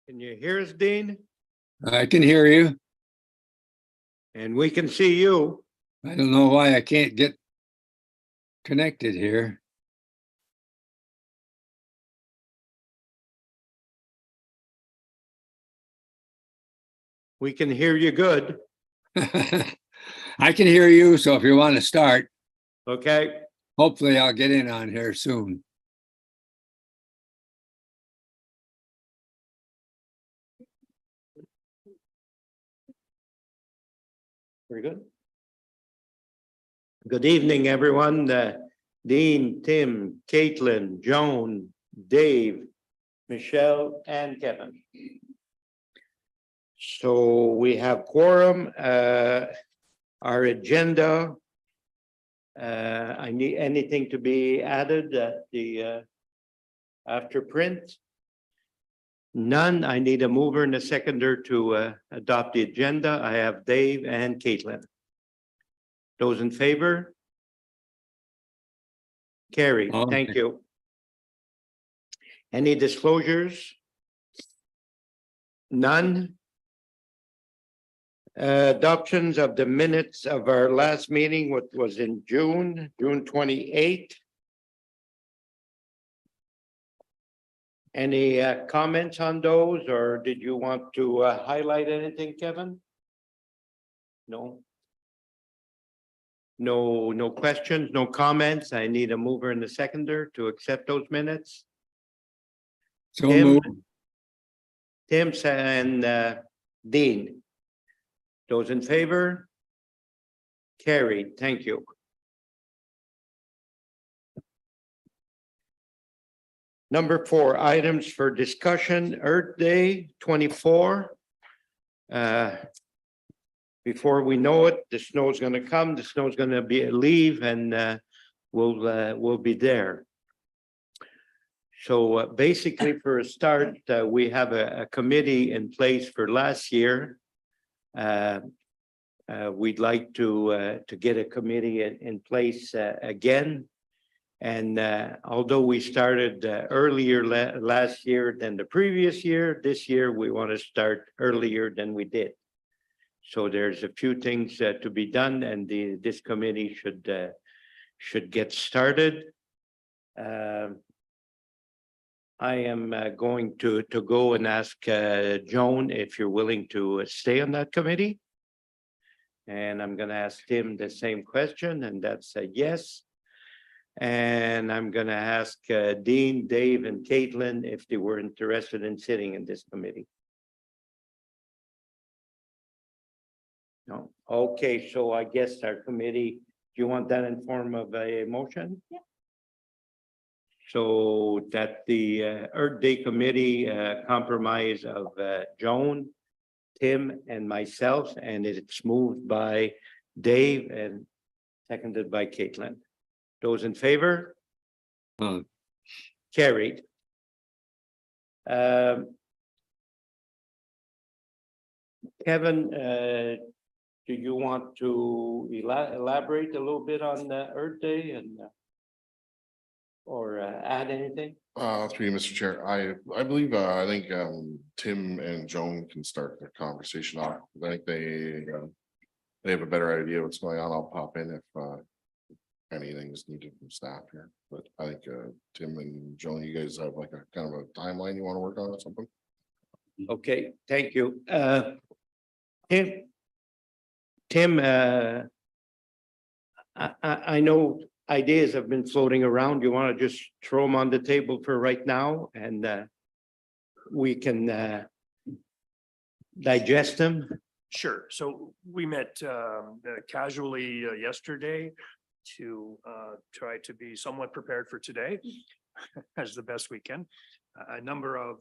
Can you hear us, Dean? I can hear you. And we can see you. I don't know why I can't get connected here. We can hear you good. I can hear you, so if you want to start, Okay. hopefully I'll get in on here soon. Very good. Good evening, everyone. Dean, Tim, Caitlin, Joan, Dave, Michelle, and Kevin. So we have quorum. Our agenda. I need anything to be added at the after print. None. I need a mover and a seconder to adopt the agenda. I have Dave and Caitlin. Those in favor? Carried. Okay. Thank you. Any disclosures? None. Adoptions of the minutes of our last meeting, what was in June 28th. Any comments on those, or did you want to highlight anything, Kevin? No. No questions, no comments. I need a mover and a seconder to accept those minutes. So Tim? moved. Tim and Dean. Those in favor? Carried. Thank you. Number 4, items for discussion, Earth Day 24. Before we know it, the snow is going to come, the snow is going to leave, and we'll be there. So basically, for a start, we have a committee in place for last year. We'd like to get a committee in place again. And although we started earlier last year than the previous year, this year we want to start earlier than we did. So there's a few things to be done, and this committee should get started. I am going to go and ask Joan if you're willing to stay on that committee. And I'm going to ask Tim the same question, and that's a yes. And I'm going to ask Dean, Dave, and Caitlin if they were interested in sitting in this committee. No. Okay, so I guess our committee, do you want that in form of a motion? Yeah. So that the Earth Day Committee comprise of Joan, Tim, and myself, and it's moved by Dave and seconded by Caitlin. Those in favor? Carried. Kevin, do you want to elaborate a little bit on Earth Day and or add anything? Through you, Mr. Chair, I believe I think Tim and Joan can start the conversation off. I think they have a better idea what's going on. I'll pop in if anything is needed from staff here. But I think Tim and Joan, you guys have like a kind of a timeline you want to work on or something. Okay, thank you. Tim, I know ideas have been floating around. You want to just throw them on the table for right now, and we can digest them. Sure. So we met casually yesterday to try to be somewhat prepared for today as the best we can. A number of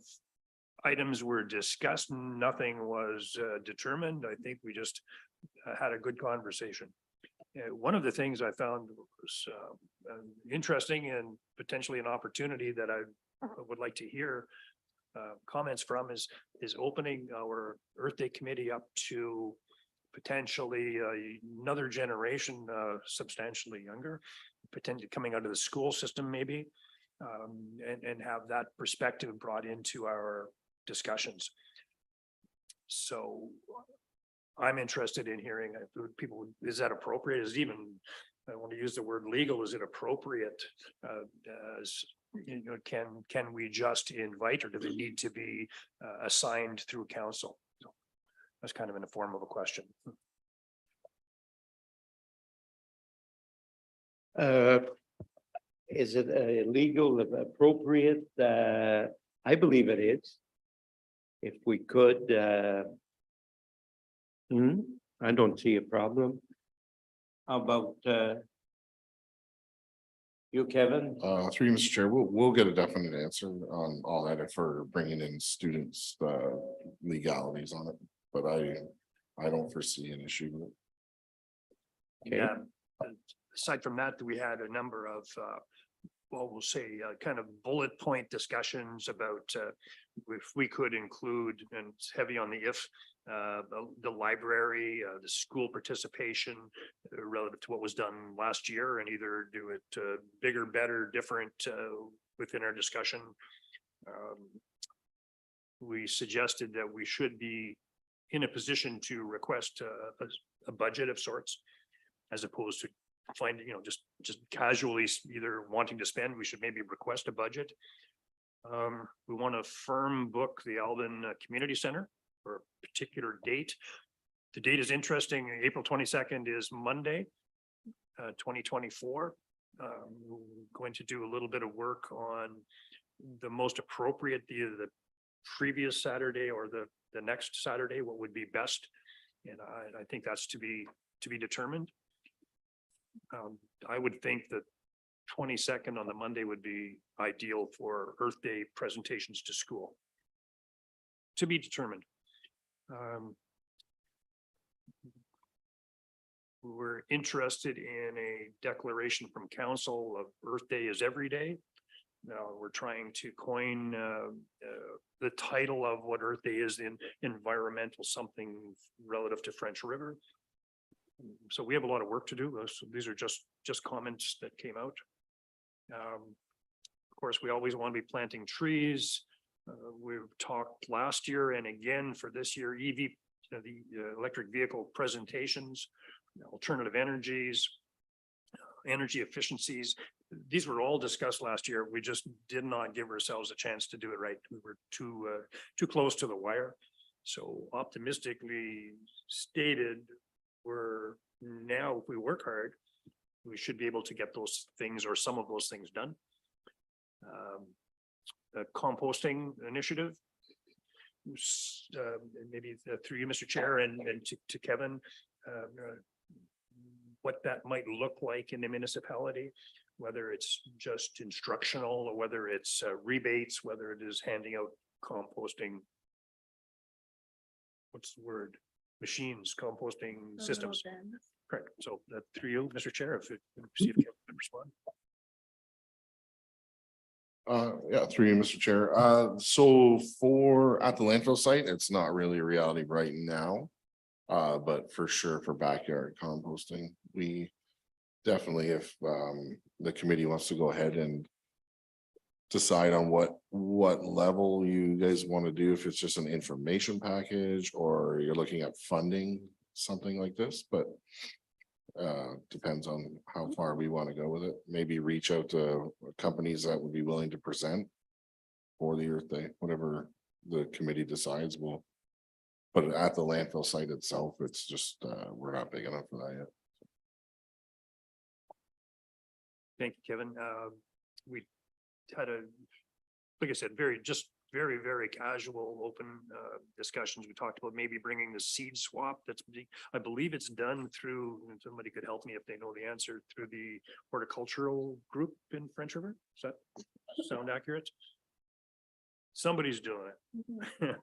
items were discussed. Nothing was determined. I think we just had a good conversation. One of the things I found was interesting and potentially an opportunity that I would like to hear comments from is opening our Earth Day Committee up to potentially another generation substantially younger, potentially coming out of the school system maybe, and have that perspective brought into our discussions. So I'm interested in hearing people, is that appropriate? Is even, I want to use the word legal, is it appropriate? As, you know, can we just invite, or do they need to be assigned through council? So that's kind of in the form of a question. Is it legal, appropriate? I believe it is. If we could, I don't see a problem. How about you, Kevin? Through you, Mr. Chair, we'll get a definite answer on all that if we're bringing in students, legalities on it, but I don't foresee an issue with it. Okay. Yeah. Aside from that, we had a number of, well, we'll say, kind of bullet point discussions about if we could include, and it's heavy on the if, the library, the school participation relative to what was done last year, and either do it bigger, better, different within our discussion. We suggested that we should be in a position to request a budget of sorts, as opposed to finding, you know, just casually either wanting to spend. We should maybe request a budget. We want to firm book the Alvin Community Center for a particular date. The date is interesting. April 22nd is Monday, 2024. Going to do a little bit of work on the most appropriate, either the previous Saturday or the next Saturday, what would be best. And I think that's to be determined. I would think that 22nd on the Monday would be ideal for Earth Day presentations to school. To be determined. We're interested in a declaration from council of Earth Day is every day. Now we're trying to coin the title of what Earth Day is in environmental something relative to French River. So we have a lot of work to do. So these are just comments that came out. Of course, we always want to be planting trees. We've talked last year and again for this year, EV, the electric vehicle presentations, alternative energies, energy efficiencies. These were all discussed last year. We just did not give ourselves a chance to do it right. We were too close to the wire. So optimistically stated, we're now, if we work hard, we should be able to get those things or some of those things done. The composting initiative, maybe through you, Mr. Chair, and to Kevin, what that might look like in the municipality, whether it's just instructional or whether it's rebates, whether it is handing out composting. What's the word? Machines, composting systems. Correct. So that through you, Mr. Chair, if see if you can respond. Yeah, through you, Mr. Chair. So for at the landfill site, it's not really a reality right now. But for sure for backyard composting, we definitely, if the committee wants to go ahead and decide on what level you guys want to do, if it's just an information package or you're looking at funding something like this, but depends on how far we want to go with it. Maybe reach out to companies that would be willing to present for the Earth Day, whatever the committee decides. We'll put it at the landfill site itself. It's just we're not big enough for that yet. Thank you, Kevin. We had like I said, very casual, open discussions. We talked about maybe bringing the seed swap. I believe it's done through, and somebody could help me if they know the answer, through the horticultural group in French River. Does that sound accurate? Somebody's doing it.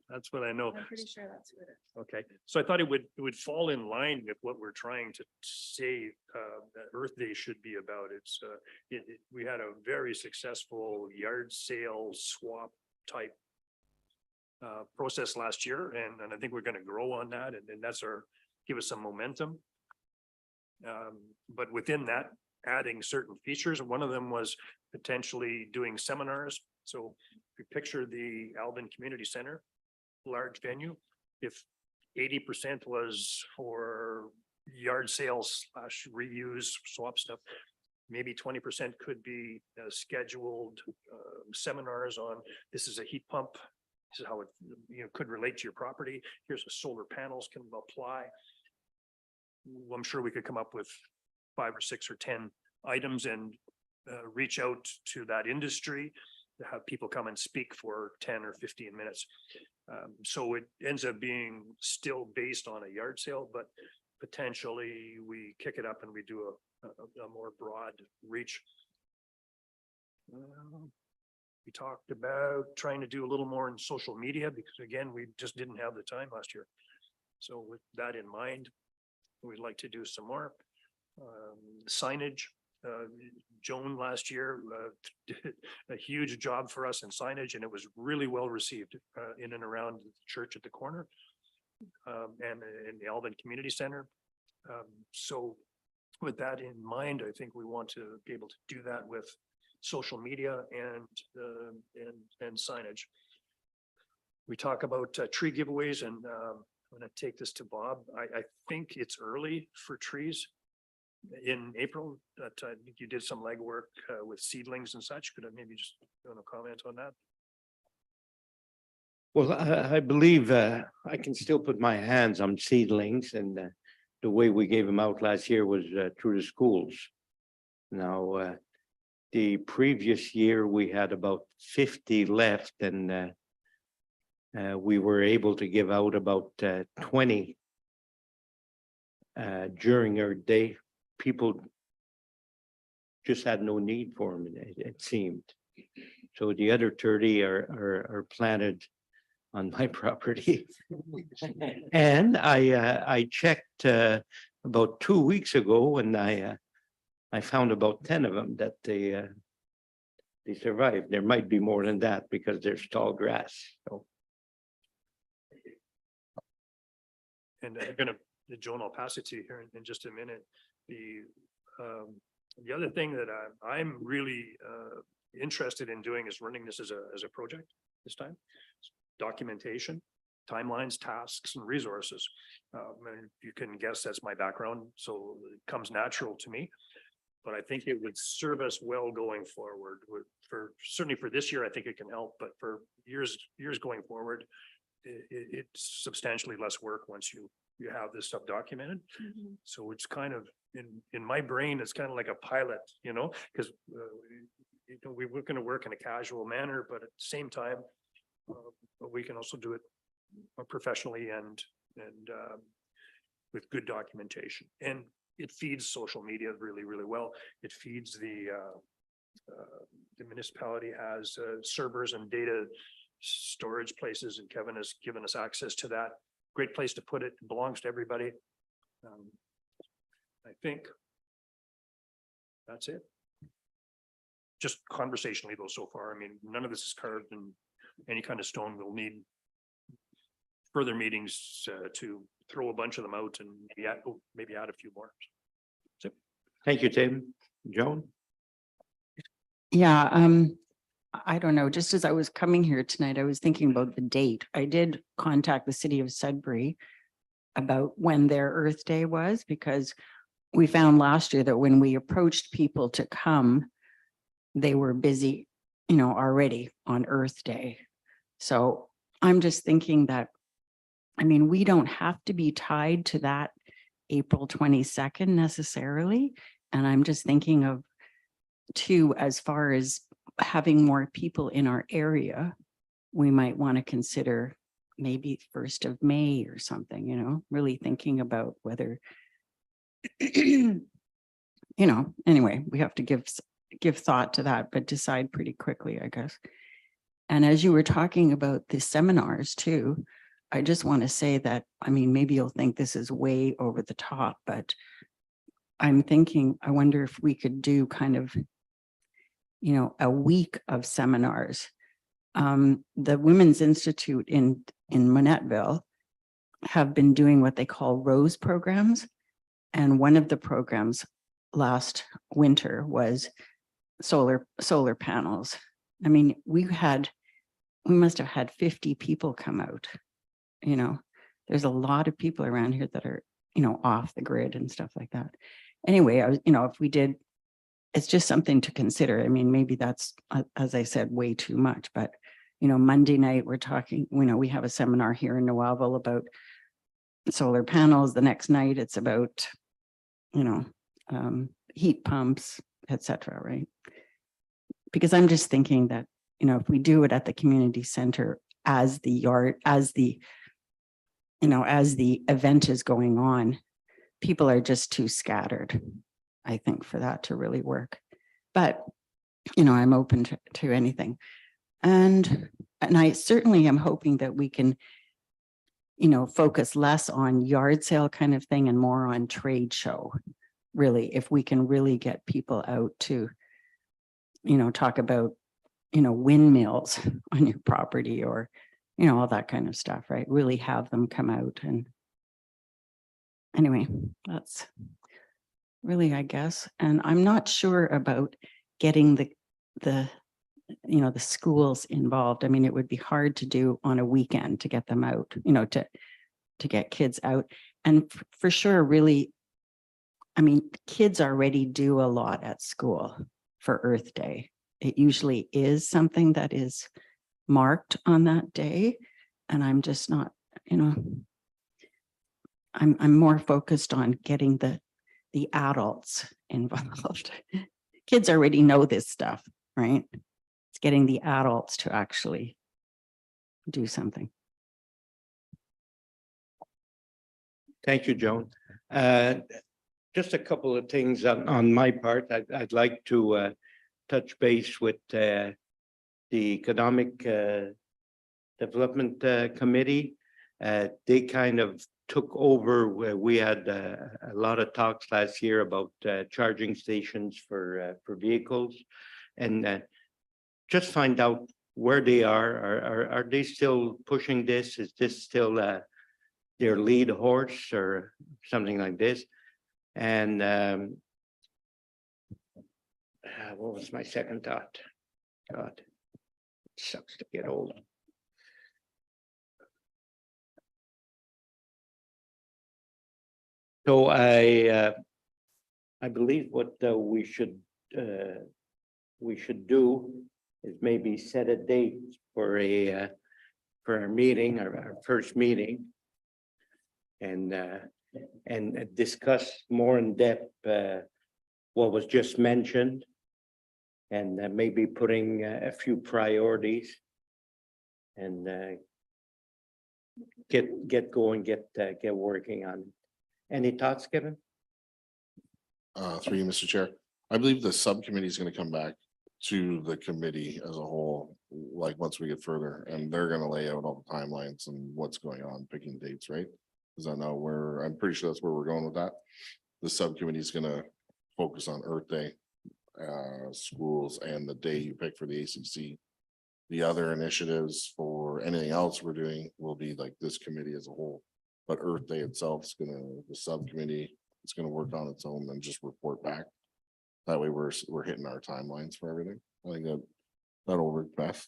That's what I know. I'm pretty sure that's what it is. Okay, so I thought it would fall in line with what we're trying to say that Earth Day should be about. It's we had a very successful yard sale swap type process last year, and I think we're going to grow on that, and that's give us some momentum. But within that, adding certain features. One of them was potentially doing seminars. So you picture the Alvin Community Center, large venue, if 80% was for yard sales / reuse, swap stuff, maybe 20% could be scheduled seminars on, this is a heat pump. This is how it, could relate to your property. Here's the solar panels can apply. Well, I'm sure we could come up with 5 or 6 or 10 items and reach out to that industry to have people come and speak for 10 or 15 minutes. So it ends up being still based on a yard sale, but potentially we kick it up and we do a more broad reach. We talked about trying to do a little more in social media because again, we just didn't have the time last year. So with that in mind, we'd like to do some more signage. Joan last year did a huge job for us in signage and it was really well received in and around the church at the corner and in the Alvin Community Center. So with that in mind, I think we want to be able to do that with social media and signage. We talk about tree giveaways and I'm going to take this to Bob. I think it's early for trees in April, that I think you did some legwork with seedlings and such. Could I maybe just want to comment on that? Well, I believe I can still put my hands on seedlings and the way we gave them out last year was through the schools. Now, the previous year we had about 50 left and we were able to give out about 20 during our day. People just had no need for them, it seemed. So the other 30 are planted on my property. And I checked about 2 weeks ago and I found about 10 of them that they survived. There might be more than that because there's tall grass. So. And I'm gonna, Joan, I'll pass it to you here in just a minute. The other thing that I'm really interested in doing is running this as a project this time. Documentation, timelines, tasks, and resources. And you can guess that's my background, so it comes natural to me. But I think it would serve us well going forward. Certainly for this year, I think it can help. But for years going forward, it's substantially less work once you have this stuff documented. Mm-hmm. So it's kind of in my brain, it's kind of like a pilot, because we were going to work in a casual manner, but at the same time, but we can also do it professionally and with good documentation. And it feeds social media really, really well. It feeds the municipality has servers and data storage places, and Kevin has given us access to that. Great place to put it. It belongs to everybody. I think that's it. Just conversationally though, so far. I mean, none of this is carved in any kind of stone. We'll need further meetings to throw a bunch of them out and maybe add a few more. So. Thank you, Tim. Joan? Yeah, I don't know, just as I was coming here tonight, I was thinking about the date. I did contact the city of Sudbury about when their Earth Day was, because we found last year that when we approached people to come, they were busy, already on Earth Day. So I'm just thinking that, I mean, we don't have to be tied to that April 22nd necessarily. And I'm just thinking of too, as far as having more people in our area, we might want to consider maybe 1st of May or something, really thinking about whether, anyway, we have to give thought to that, but decide pretty quickly, I guess. And as you were talking about the seminars too, I just want to say that, I mean, maybe you'll think this is way over the top, but I'm thinking, I wonder if we could do kind of, a week of seminars. The Women's Institute in Monetteville have been doing what they call ROSE programs. And one of the programs last winter was solar panels. I mean, we had we must have had 50 people come out. You know, there's a lot of people around here that are, off the grid and stuff like that. Anyway, I was, if we did, it's just something to consider. I mean, maybe that's, as I said, way too much, but Monday night, we're talking, we have a seminar here in Noelville about solar panels. The next night, it's about, heat pumps, etc. Right? Because I'm just thinking that, if we do it at the community center as the yard, as the event is going on, people are just too scattered, I think, for that to really work. But, I'm open to anything. And I certainly am hoping that we can, focus less on yard sale kind of thing and more on trade show. Really, if we can really get people out to, talk about, windmills on your property or, all that kind of stuff, right? Really have them come out. And anyway, that's really, I guess. And I'm not sure about getting the schools involved. I mean, it would be hard to do on a weekend to get them out, to get kids out. And for sure, really, I mean, kids already do a lot at school for Earth Day. It usually is something that is marked on that day. And I'm just not, I'm more focused on getting the adults involved. Kids already know this stuff, right? It's getting the adults to actually do something. Thank you, Joan. Just a couple of things on my part. I'd like to touch base with the Economic Development Committee. They kind of took over where we had a lot of talks last year about charging stations for vehicles, and just find out where they are. Are they still pushing this? Is this still their lead horse or something like this? And what was my second thought? God, it sucks to get old. So I believe what we should do is maybe set a date for our meeting, our first meeting, and discuss more in depth what was just mentioned, and maybe putting a few priorities, and get going, get working on it. Any thoughts, Kevin? Through you, Mr. Chair. I believe the subcommittee is going to come back to the committee as a whole, like once we get further, and they're going to lay out all the timelines and what's going on, picking dates, right? Because I know I'm pretty sure that's where we're going with that. The subcommittee is going to focus on Earth Day, schools, and the day you pick for the ACC. The other initiatives for anything else we're doing will be like this committee as a whole. But Earth Day itself is the subcommittee, it's gonna work on its own and just report back. That way we're hitting our timelines for everything. I think that'll work best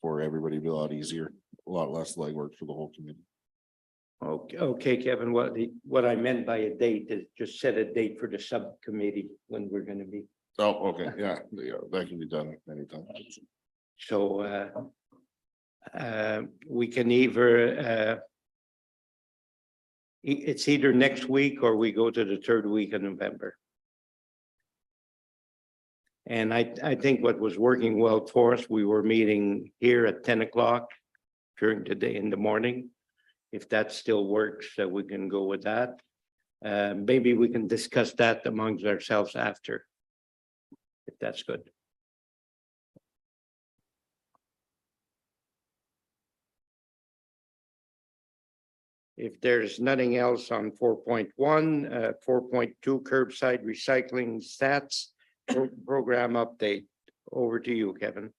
for everybody, be a lot easier, a lot less legwork for the whole committee. Okay, Kevin, what I meant by a date is just set a date for the subcommittee when we're gonna be. Oh, okay, yeah, that can be done anytime. So we can either it's either next week or we go to the third week of November. And I think what was working well for us, we were meeting here at 10 o'clock during the day in the morning. If that still works, we can go with that. Maybe we can discuss that amongst ourselves after, if that's good. If there's nothing else on 4.1, 4.2 curbside recycling stats program update. Over to you, Kevin.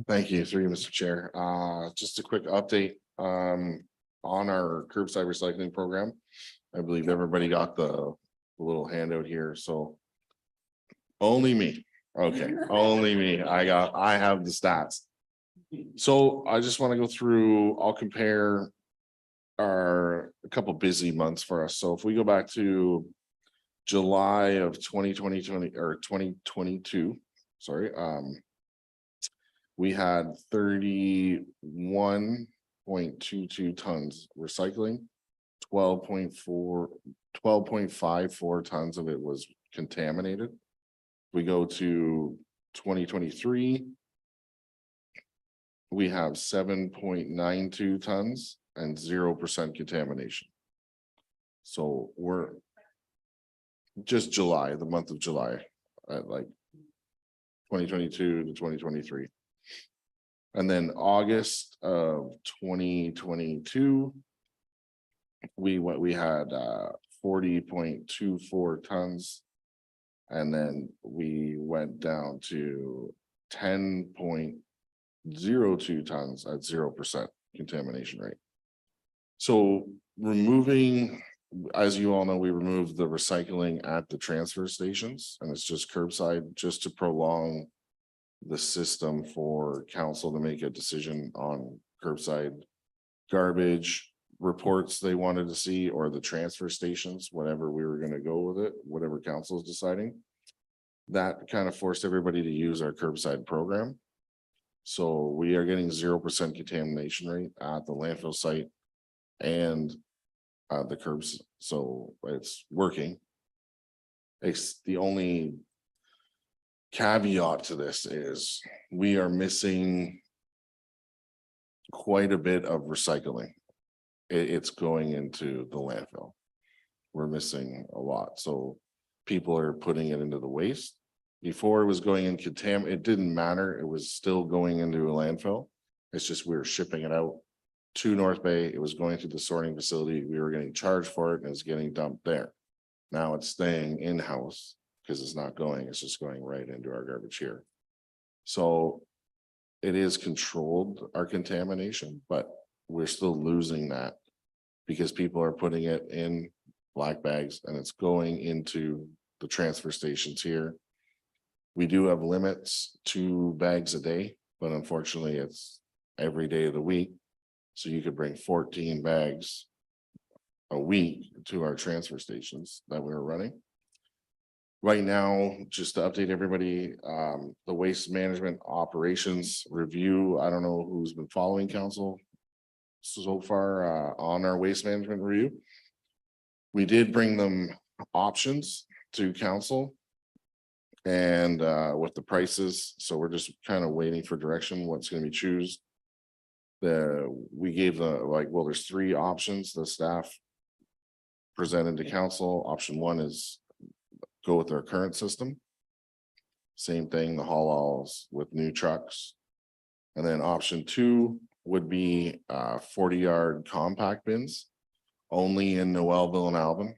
Thank you, through you, Mr. Chair. Just a quick update on our curbside recycling program. I believe everybody got the little handout here, so only me. Okay, only me. I have the stats. So I just want to go through, I'll compare a couple busy months for us. So if we go back to July of 2020 or 2022, sorry, we had 31.22 tons recycling, 12.54 tons of it was contaminated. We go to 2023. We have 7.92 tons and 0% contamination. So we're just July, the month of July, at like 2022 to 2023. And then August of 2022, we had 40.24 tons. And then we went down to 10.02 tons at 0% contamination rate. So removing, as you all know, we removed the recycling at the transfer stations, and it's just curbside, just to prolong the system for council to make a decision on curbside garbage reports they wanted to see, or the transfer stations, whatever we were gonna go with it, whatever council is deciding. That kind of forced everybody to use our curbside program. So we are getting 0% contamination rate at the landfill site and the curbs, so it's working. It's the only caveat to this is we are missing quite a bit of recycling. It's going into the landfill. We're missing a lot, so people are putting it into the waste. Before it was going in it didn't matter, it was still going into a landfill. It's just we were shipping it out to North Bay, it was going to the sorting facility, we were getting charged for it, and it's getting dumped there. Now it's staying in-house because it's not going, it's just going right into our garbage here. So it is controlled, our contamination, but we're still losing that because people are putting it in black bags and it's going into the transfer stations here. We do have limits, 2 bags a day, but unfortunately it's every day of the week. So you could bring 14 bags a week to our transfer stations that we're running. Right now, just to update everybody, the waste management operations review, I don't know who's been following council so far on our waste management review. We did bring them options to council and with the prices, so we're just kind of waiting for direction, what's going to be chosen. We gave there's 3 options the staff presented to council. Option 1 is go with our current system. Same thing, the haul-alls with new trucks. And then option 2 would be 40-yard compact bins only in Noelville and Alvin,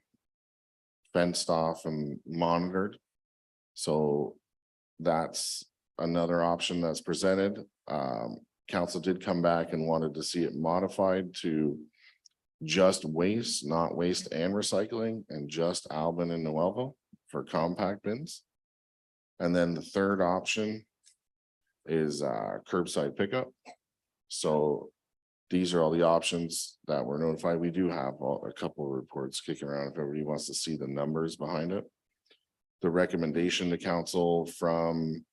fenced off and monitored. So that's another option that's presented. Council did come back and wanted to see it modified to just waste, not waste and recycling, and just Alvin and Noelville for compact bins. And then the third option is curbside pickup. So these are all the options that were notified. We do have a couple of reports kicking around if everybody wants to see the numbers behind it. The recommendation to council from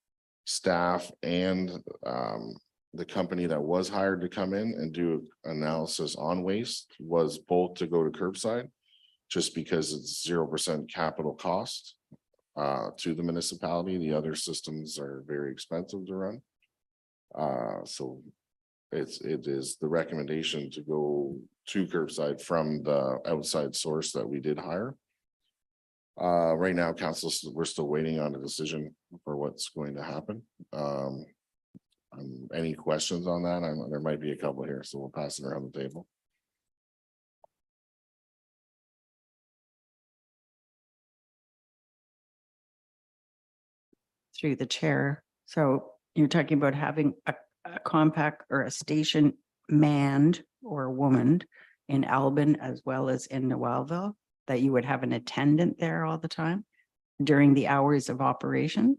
staff and the company that was hired to come in and do analysis on waste was both to go to curbside, just because it's 0% capital cost to the municipality. The other systems are very expensive to run. So it is the recommendation to go to curbside from the outside source that we did hire. Right now, council, we're still waiting on a decision for what's going to happen. Any questions on that? There might be a couple here, so we'll pass it around the table. Through the chair. So you're talking about having a compact or a station manned or womaned in Albin as well as in Noelville, that you would have an attendant there all the time during the hours of operation?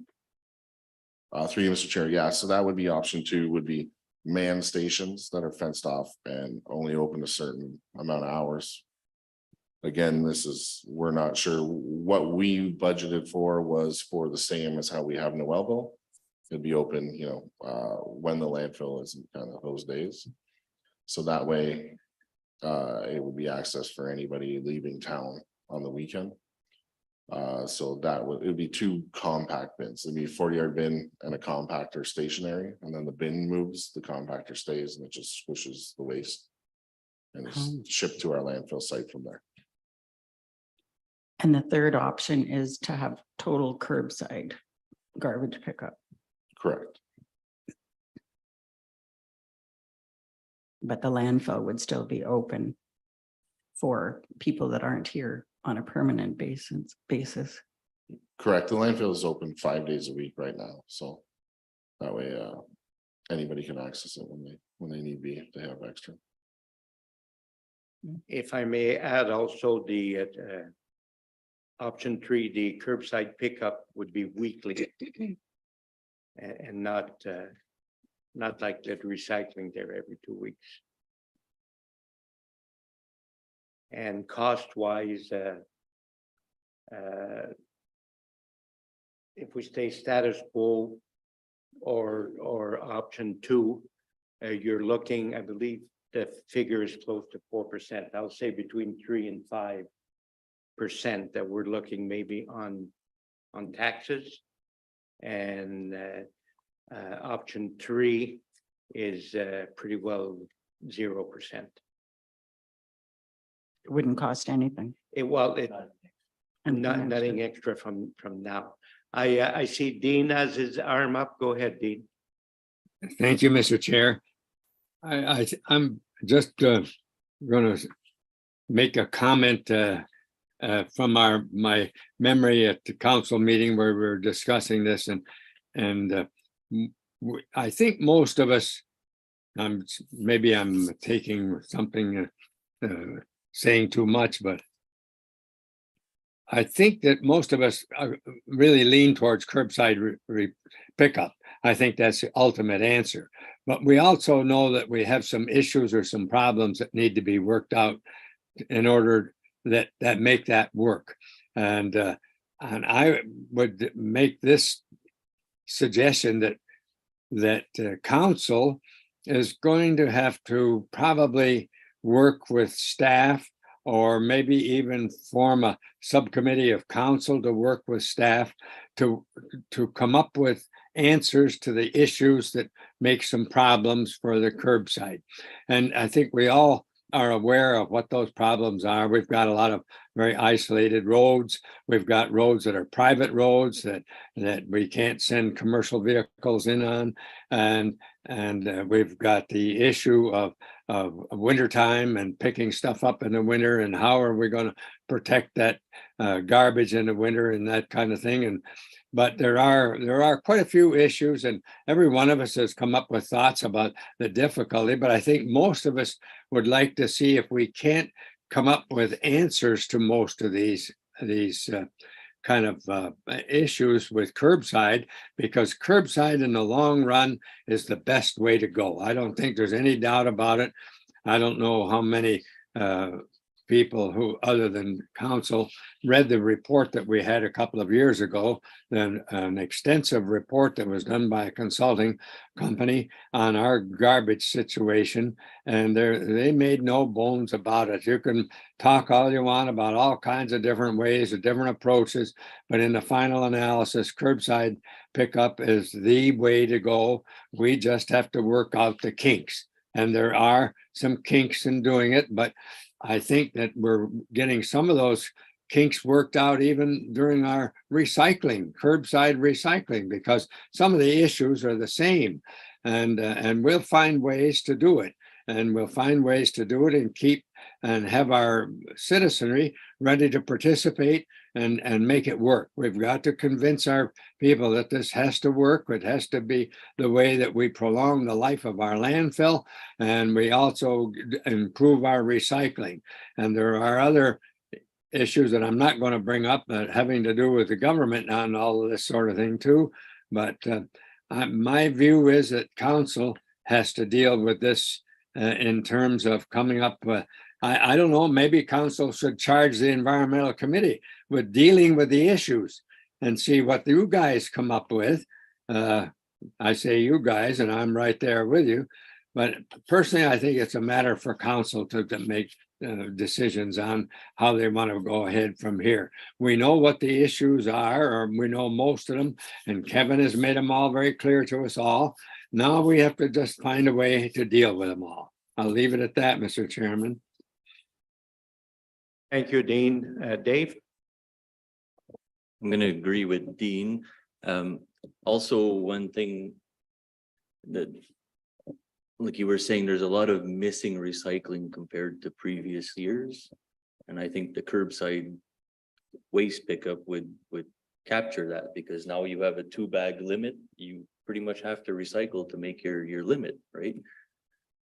Through you, Mr. Chair, yeah, so that would be option 2 would be man stations that are fenced off and only open a certain amount of hours. Again, we're not sure what we budgeted for was for the same as how we have Noelville. It'd be open, when the landfill is kind of those days. So that way, it would be access for anybody leaving town on the weekend. So it would be 2 compact bins. It'd be a 40-yard bin and a compactor stationary, and then the bin moves, the compactor stays, and it just swishes the waste. And it's shipped to our landfill site from there. And the third option is to have total curbside garbage pickup, Correct. but the landfill would still be open for people that aren't here on a permanent basis. Correct. The landfill is open 5 days a week right now, so that way, anybody can access it when they need be, if they have extra. If I may add also the option 3, the curbside pickup would be weekly. And not like that recycling there every 2 weeks. And cost wise, if we stay status quo or option 2, you're looking, I believe the figure is close to 4%. I'll say between 3 and 5% that we're looking maybe on taxes. And option 3 is pretty well 0%. It wouldn't cost anything. Nothing extra from now. I see Dean has his arm up. Go ahead, Dean. Thank you, Mr. Chair. I'm just gonna make a comment from my memory at the council meeting where we were discussing this, and I think most of us, maybe I'm taking something, saying too much, but I think that most of us really lean towards curbside pickup. I think that's the ultimate answer. But we also know that we have some issues or some problems that need to be worked out in order that make that work. And I would make this suggestion that council is going to have to probably work with staff, or maybe even form a subcommittee of council to work with staff to come up with answers to the issues that make some problems for the curbside. And I think we all are aware of what those problems are. We've got a lot of very isolated roads. We've got roads that are private roads that we can't send commercial vehicles in on. And we've got the issue of wintertime and picking stuff up in the winter, and how are we going to protect that garbage in the winter and that kind of thing. But there are quite a few issues, and every one of us has come up with thoughts about the difficulty. But I think most of us would like to see if we can't come up with answers to most of these kind of issues with curbside, because curbside in the long run is the best way to go. I don't think there's any doubt about it. I don't know how many people who, other than council, read the report that we had a couple of years ago, then an extensive report that was done by a consulting company on our garbage situation. And they made no bones about it. You can talk all you want about all kinds of different ways, of different approaches, but in the final analysis, curbside pickup is the way to go. We just have to work out the kinks. And there are some kinks in doing it, but I think that we're getting some of those kinks worked out even during our curbside recycling, because some of the issues are the same, and we'll find ways to do it, and have our citizenry ready to participate and make it work. We've got to convince our people that this has to work. It has to be the way that we prolong the life of our landfill, and we also improve our recycling. And there are other issues that I'm not going to bring up, having to do with the government and all of this sort of thing too. But My view is that council has to deal with this in terms of coming up with, I don't know, maybe council should charge the environmental committee with dealing with the issues and see what you guys come up with. I say you guys, and I'm right there with you. But personally, I think it's a matter for council to make decisions on how they want to go ahead from here. We know what the issues are, or we know most of them, and Kevin has made them all very clear to us all. Now we have to just find a way to deal with them all. I'll leave it at that, Mr. Chairman. Thank you, Dean. Dave? I'm gonna agree with Dean. Also, one thing that, like you were saying, there's a lot of missing recycling compared to previous years. And I think the curbside waste pickup would capture that, because now you have a 2-bag limit. You pretty much have to recycle to make your limit, right?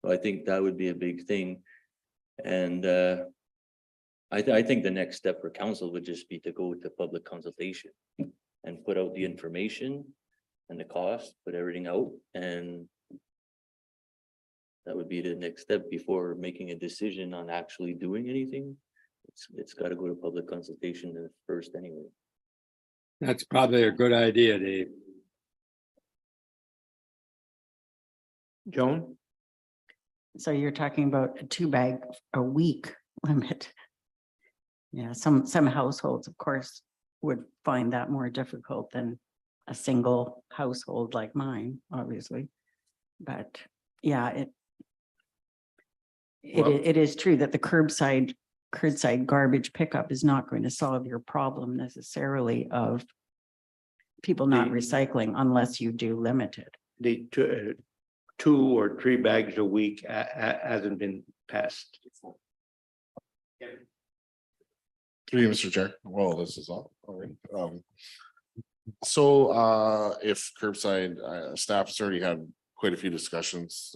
So I think that would be a big thing. And I think the next step for council would just be to go to public consultation and put out the information and the cost, put everything out, and that would be the next step before making a decision on actually doing anything. It's got to go to public consultation first anyway. That's probably a good idea, Dave. Joan? So you're talking about a 2-bag a week limit. Yeah, some households, of course, would find that more difficult than a single household like mine, obviously. But yeah, it is true that the curbside garbage pickup is not going to solve your problem necessarily of people not recycling unless you do limit it. The 2 or 3 bags a week hasn't been passed. Through you, Mr. Chair. Well, this is all right. So if curbside staff has already had quite a few discussions,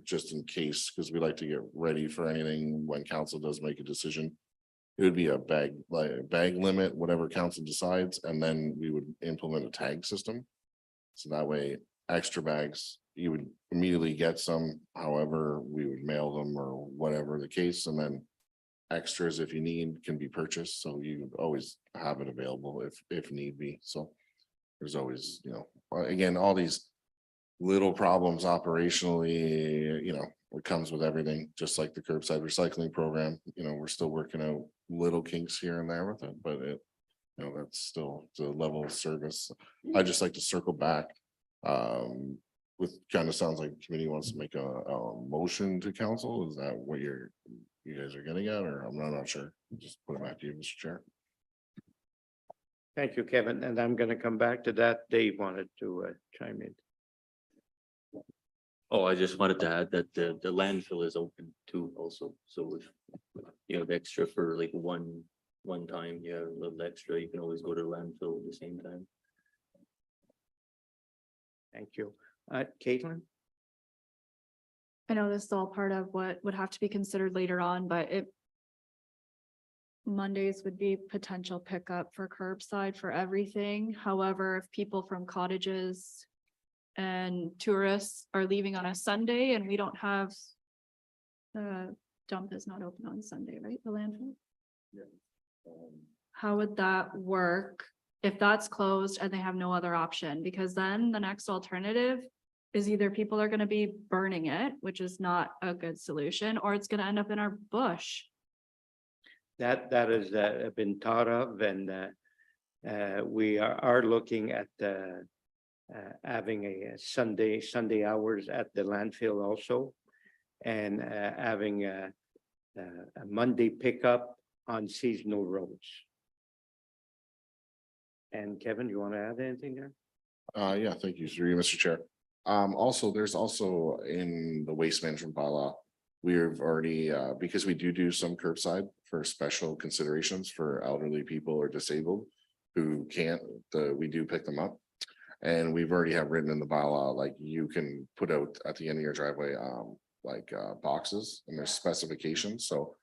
just in case, because we like to get ready for anything when council does make a decision. It would be a bag limit, whatever council decides, and then we would implement a tag system. So that way, extra bags, you would immediately get some, however, we would mail them or whatever the case, and then extras, if you need, can be purchased, so you always have it available if need be. So there's always, again, all these little problems operationally, it comes with everything, just like the curbside recycling program. We're still working out little kinks here and there with it, but that's still the level of service. I just like to circle back with, kind of sounds like the committee wants to make a motion to council. Is that what you guys are getting at, or I'm not sure? Just put it back to you, Mr. Chair. Thank you, Kevin. And I'm going to come back to that. Dave wanted to chime in. Oh, I just wanted to add that the landfill is open too also. So if you have extra for like one time, you have a little extra, you can always go to the landfill at the same time. Thank you. Caitlin? I know this is all part of what would have to be considered later on, but Mondays would be potential pickup for curbside for everything. However, if people from cottages and tourists are leaving on a Sunday and we don't have, the dump is not open on Sunday, right? The landfill? How would that work if that's closed and they have no other option? Because then the next alternative is either people are going to be burning it, which is not a good solution, or it's going to end up in our bush. That has been thought of, and we are looking at having a Sunday hours at the landfill also, and having a Monday pickup on seasonal roads. And Kevin, you want to add anything there? Yeah, thank you, through you, Mr. Chair. There's also in the waste management bylaw, we've already, because we do some curbside for special considerations for elderly people or disabled who can't, we do pick them up. And we've already have written in the bylaw, like you can put out at the end of your driveway, boxes, and there's specifications. So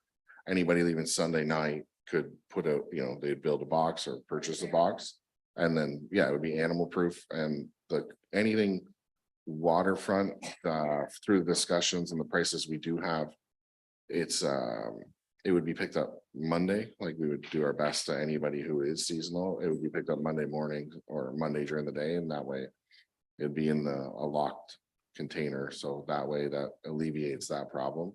anybody leaving Sunday night could put out, they'd build a box or purchase a box. And then, yeah, it would be animal proof and anything waterfront, through the discussions and the prices we do have. It would be picked up Monday, like we would do our best to anybody who is seasonal. It would be picked up Monday morning or Monday during the day, and that way it'd be in a locked container, so that way that alleviates that problem.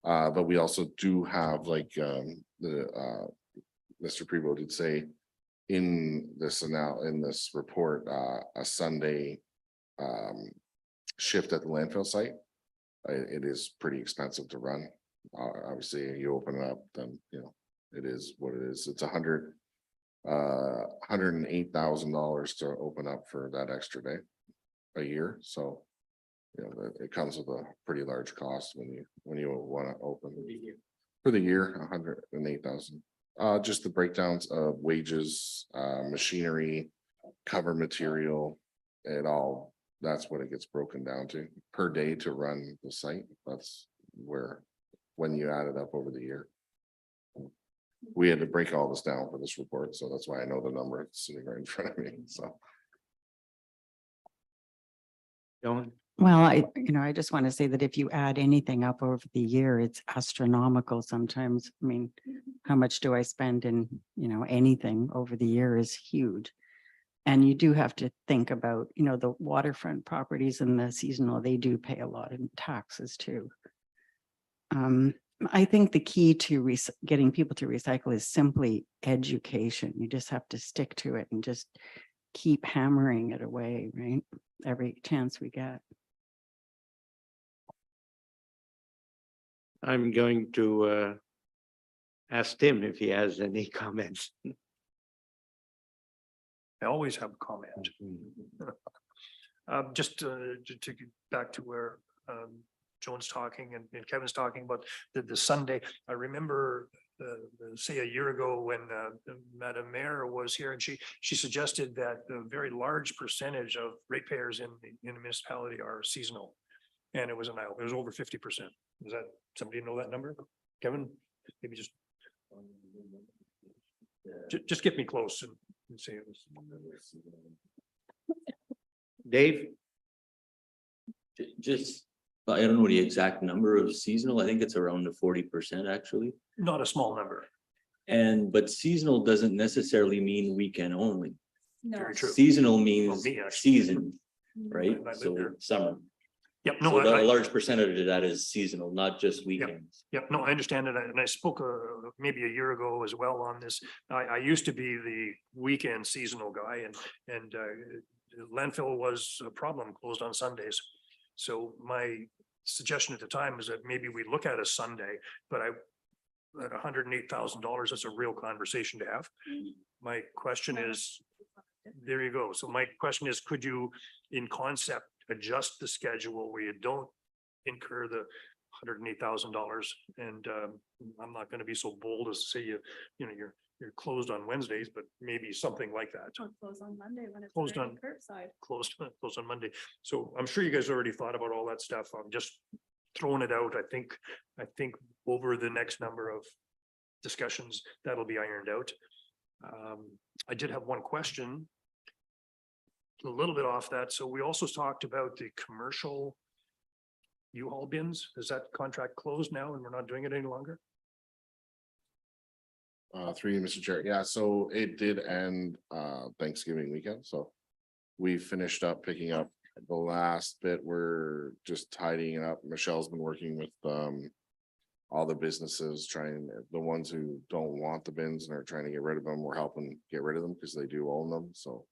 But we also do have like, Mr. Prevo did say in this report, a Sunday shift at the landfill site. It is pretty expensive to run. Obviously, you open it up, then, it is what it is. It's $108,000 to open up for that extra day a year. So, it comes with a pretty large cost when you want to open for the year, 108,000. Just the breakdowns of wages, machinery, cover material, that's what it gets broken down to per day to run the site. That's when you add it up over the year. We had to break all this down for this report, so that's why I know the number sitting right in front of me, so. Don't, Well, I just want to say that if you add anything up over the year, it's astronomical sometimes. I mean, how much do I spend in, anything over the year is huge. And you do have to think about, the waterfront properties and the seasonal, they do pay a lot in taxes too. I think the key to getting people to recycle is simply education. You just have to stick to it and just keep hammering it away, right? Every chance we get. I'm going to ask Tim if he has any comments. I always have a comment. Just to get back to where Joan's talking and Kevin's talking about the Sunday. I remember say a year ago when Madam Mayor was here, and she suggested that a very large percentage of ratepayers in the municipality are seasonal. And it was over 50%. Is that, somebody know that number? Kevin, maybe just get me close and say it was. Dave? Just, I don't know the exact number of seasonal. I think it's around the 40% actually. Not a small number. But seasonal doesn't necessarily mean weekend only. Very true. Seasonal Well, means me, actually. season, right? I live So there. summer. Yep, So no, a large percentage of that is seasonal, not just weekends. Yep, no, I understand it. And I spoke maybe a year ago as well on this. I used to be the weekend seasonal guy, and landfill was a problem, closed on Sundays. So my suggestion at the time was that maybe we look at a Sunday, but at $108,000, that's a real conversation to have. My question is, there you go. So my question is, could you, in concept, adjust the schedule where you don't incur the $108,000? And I'm not going to be so bold as to say you're closed on Wednesdays, but maybe something like that. Or close on Monday when it's Closed already on- curbside. Closed on Monday. So I'm sure you guys already thought about all that stuff. I'm just throwing it out. I think over the next number of discussions, that'll be ironed out. I did have one question. A little bit off that. So we also talked about the commercial U-Haul bins. Is that contract closed now and we're not doing it any longer? Through you, Mr. Chair. Yeah, so it did end Thanksgiving weekend, so we finished up picking up the last bit. We're just tidying it up. Michelle's been working with all the businesses, the ones who don't want the bins and are trying to get rid of them. We're helping get rid of them because they do own them, so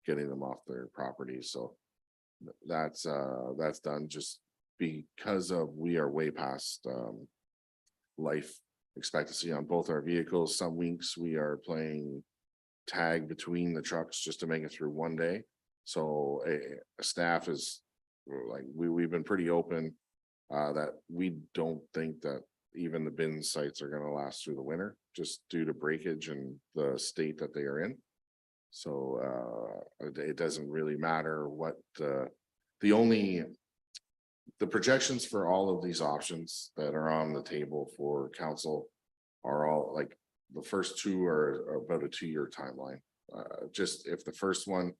getting them off their property. So that's done, just because we are way past life expectancy on both our vehicles. Some weeks we are playing tag between the trucks just to make it through one day. So staff is like, we've been pretty open that we don't think that even the bin sites are going to last through the winter, just due to breakage and the state that they are in. So it doesn't really matter what the projections for all of these options that are on the table for council are all like, the first two are about a 2-year timeline just if the first one.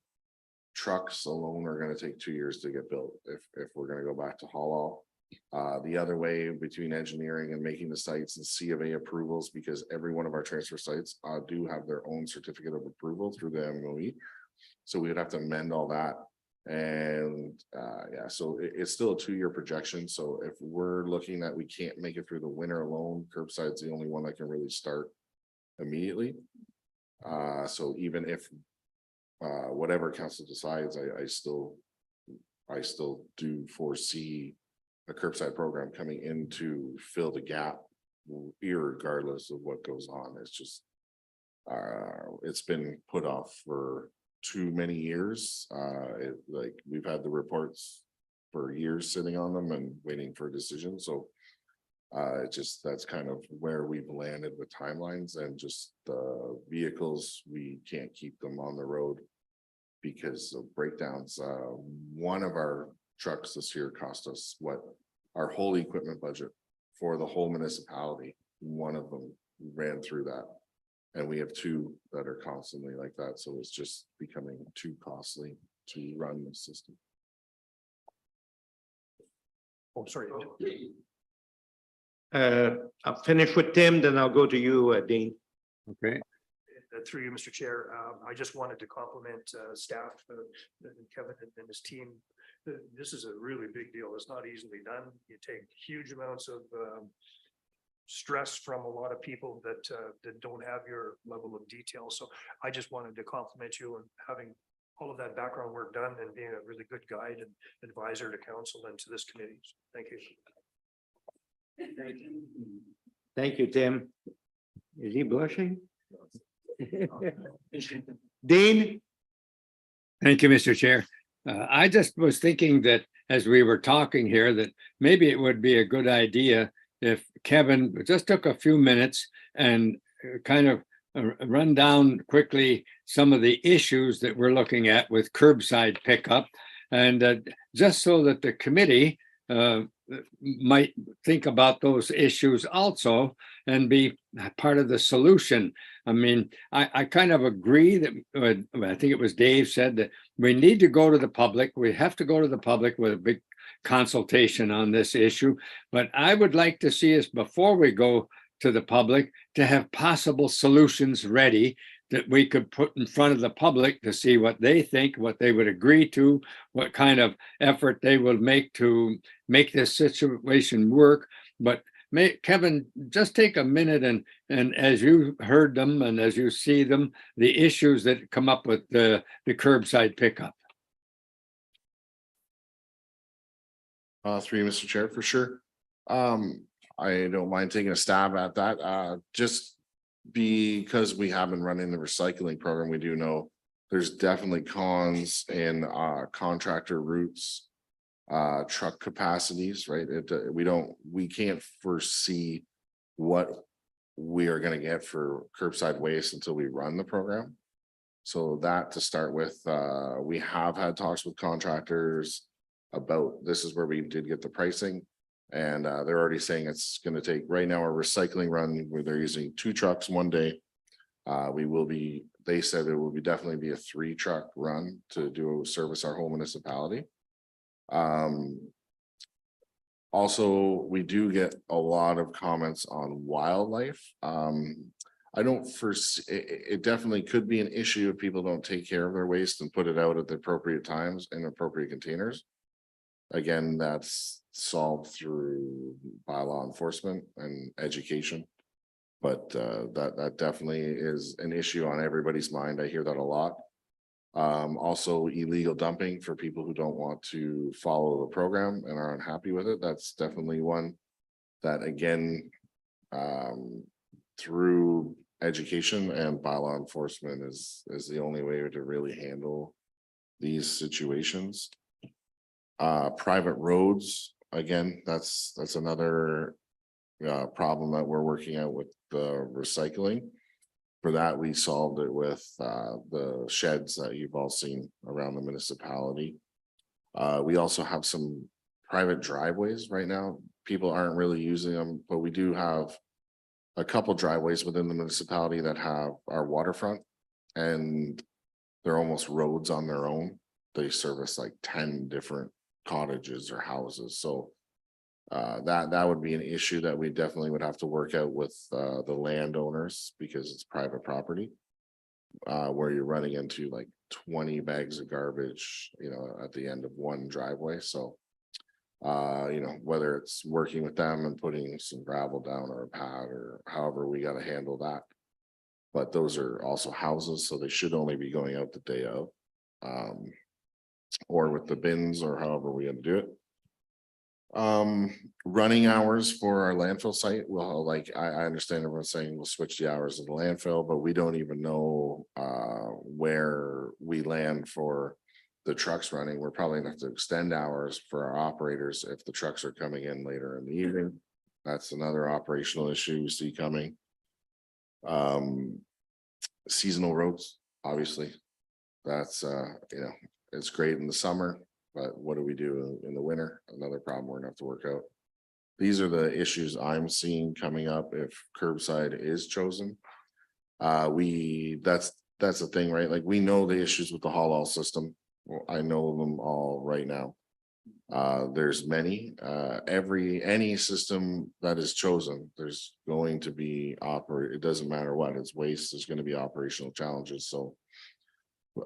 Trucks alone are gonna take 2 years to get built if we're gonna go back to haul all. The other way between engineering and making the sites and C of A approvals, because every one of our transfer sites do have their own certificate of approval through the MOE. So we would have to amend all that. And yeah, so it's still a 2-year projection. So if we're looking at we can't make it through the winter alone, curbside's the only one that can really start immediately. So even if whatever council decides, I still do foresee a curbside program coming in to fill the gap, irregardless of what goes on. It's just it's been put off for too many years. Like we've had the reports for years sitting on them and waiting for a decision. So that's kind of where we've landed with timelines, and just the vehicles, we can't keep them on the road because of breakdowns. One of our trucks this year cost us what our whole equipment budget for the whole municipality. One of them ran through that. And we have 2 that are constantly like that. So it's just becoming too costly to run the system. Oh, sorry. I'll finish with Tim, then I'll go to you, Dean. Okay, Through you, Mr. Chair, I just wanted to compliment staff, Kevin and his team. This is a really big deal. It's not easily done. You take huge amounts of stress from a lot of people that don't have your level of detail. So I just wanted to compliment you on having all of that background work done and being a really good guide and advisor to council and to this committee. So thank you. Thank you, Tim. Is he blushing? Dean? thank you, Mr. Chair. I just was thinking that as we were talking here, that maybe it would be a good idea if Kevin just took a few minutes and kind of run down quickly some of the issues that we're looking at with curbside pickup. And just so that the committee might think about those issues also and be part of the solution. I mean, I kind of agree that I think it was Dave said that we need to go to the public. We have to go to the public with a big consultation on this issue. But I would like to see us, before we go to the public, to have possible solutions ready that we could put in front of the public to see what they think, what they would agree to, what kind of effort they will make to make this situation work. But Kevin, just take a minute and as you heard them and as you see them, the issues that come up with the curbside pickup. Through you, Mr. Chair, for sure. I don't mind taking a stab at that. Just because we have been running the recycling program, we do know there's definitely cons in contractor routes, truck capacities, right? We can't foresee what we are going to get for curbside waste until we run the program. So that to start with, we have had talks with contractors about this is where we did get the pricing. And they're already saying it's going to take, right now, our recycling run where they're using 2 trucks one day. They said it will definitely be a 3-truck run to service our whole municipality. Also, we do get a lot of comments on wildlife. I don't foresee, it definitely could be an issue if people don't take care of their waste and put it out at the appropriate times in appropriate containers. Again, that's solved through bylaw enforcement and education. But that definitely is an issue on everybody's mind. I hear that a lot. Also illegal dumping for people who don't want to follow the program and are unhappy with it. That's definitely one that, again, through education and bylaw enforcement is the only way to really handle these situations. Private roads, again, that's another problem that we're working out with the recycling. For that, we solved it with the sheds that you've all seen around the municipality. We also have some private driveways right now. People aren't really using them, but we do have a couple driveways within the municipality that have our waterfront. and they're almost roads on their own. They service like 10 different cottages or houses, so that would be an issue that we definitely would have to work out with the landowners because it's private property. Where you're running into like 20 bags of garbage, at the end of one driveway, so. Whether it's working with them and putting some gravel down or a pad or however we gotta handle that. But those are also houses, so they should only be going out the day of. Or with the bins or however we gotta do it. Running hours for our landfill site, well, like I understand everyone's saying we'll switch the hours of the landfill, but we don't even know where we land for the trucks running. We're probably gonna have to extend hours for our operators if the trucks are coming in later in the evening. That's another operational issue we see coming. Seasonal roads, obviously. That's it's great in the summer, but what do we do in the winter? Another problem we're gonna have to work out. These are the issues I'm seeing coming up if curbside is chosen. That's the thing, right? Like, we know the issues with the haul system. Well, I know them all right now. There's many, any system that is chosen, there's going to be it doesn't matter what, it's waste, there's gonna be operational challenges, so.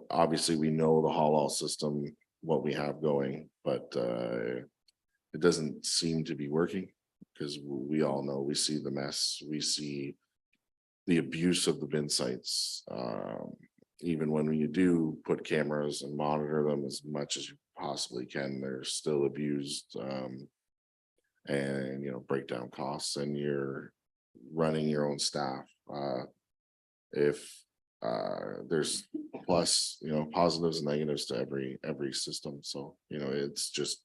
Obviously, we know the haul system, what we have going, but it doesn't seem to be working. Because we all know, we see the mess, we see the abuse of the bin sites. Even when you do put cameras and monitor them as much as you possibly can, they're still abused. And breakdown costs, and you're running your own staff. If there's positives and negatives to every system, so it's just,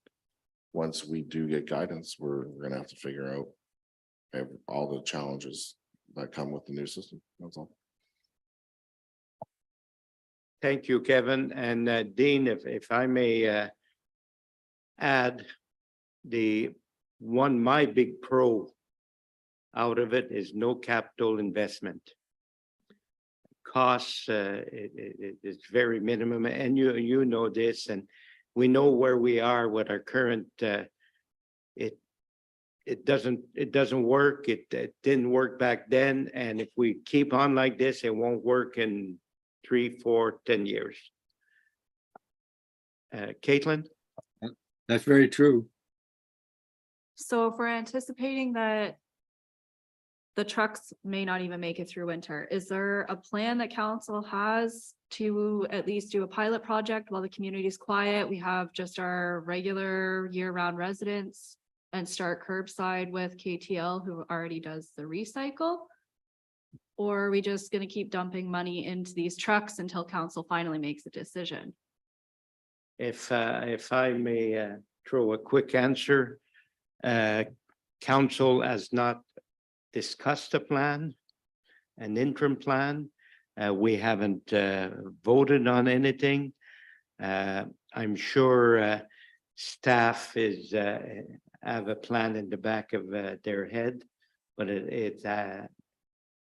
once we do get guidance, we're gonna have to figure out all the challenges that come with the new system. That's all. Thank you, Kevin. And Dean, if I may add, my big pro out of it is no capital investment. Costs, it's very minimum, and you know this, and we know where we are with our current, it doesn't work. It didn't work back then, and if we keep on like this, it won't work in 3, 4, 10 years. Caitlin? That's very true. So if we're anticipating that the trucks may not even make it through winter, is there a plan that council has to at least do a pilot project while the community is quiet? We have just our regular year-round residents and start curbside with KTL, who already does the recycle? Or are we just gonna keep dumping money into these trucks until council finally makes a decision? If I may throw a quick answer, council has not discussed a plan, an interim plan. We haven't voted on anything. I'm sure staff have a plan in the back of their head, but it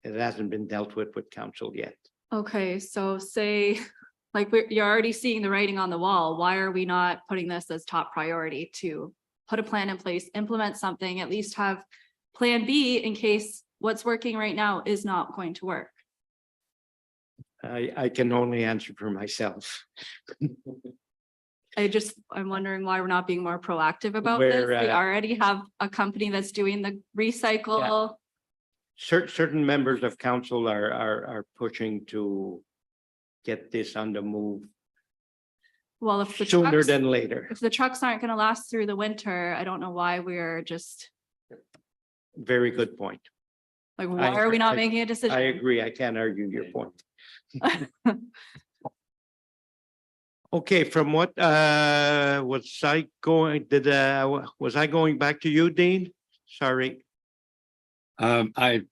hasn't been dealt with council yet. Okay, so say, like, you're already seeing the writing on the wall. Why are we not putting this as top priority to put a plan in place, implement something, at least have plan B in case what's working right now is not going to work? I can only answer for myself. I'm wondering why we're not being more proactive about this. We already have a company that's doing the recycle. Certain members of council are pushing to get this on the move Well, if the sooner trucks, than later. if the trucks aren't gonna last through the winter, I don't know why we're just, Very good point. like, why are we not I- making a I decision? agree. I can't argue your point. Okay, from what was I going, was I going back to you, Dean? Sorry. I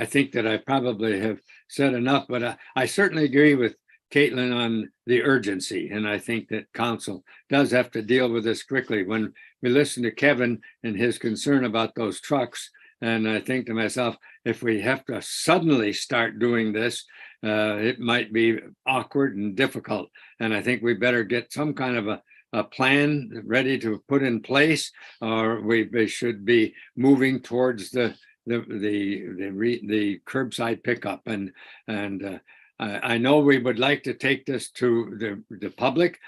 think that I probably have said enough, but I certainly agree with Caitlin on the urgency. And I think that council does have to deal with this quickly. When we listen to Kevin and his concern about those trucks, And I think to myself, if we have to suddenly start doing this, it might be awkward and difficult. And I think we better get some kind of a plan ready to put in place, or we should be moving towards the curbside pickup. And I know we would like to take this to the public.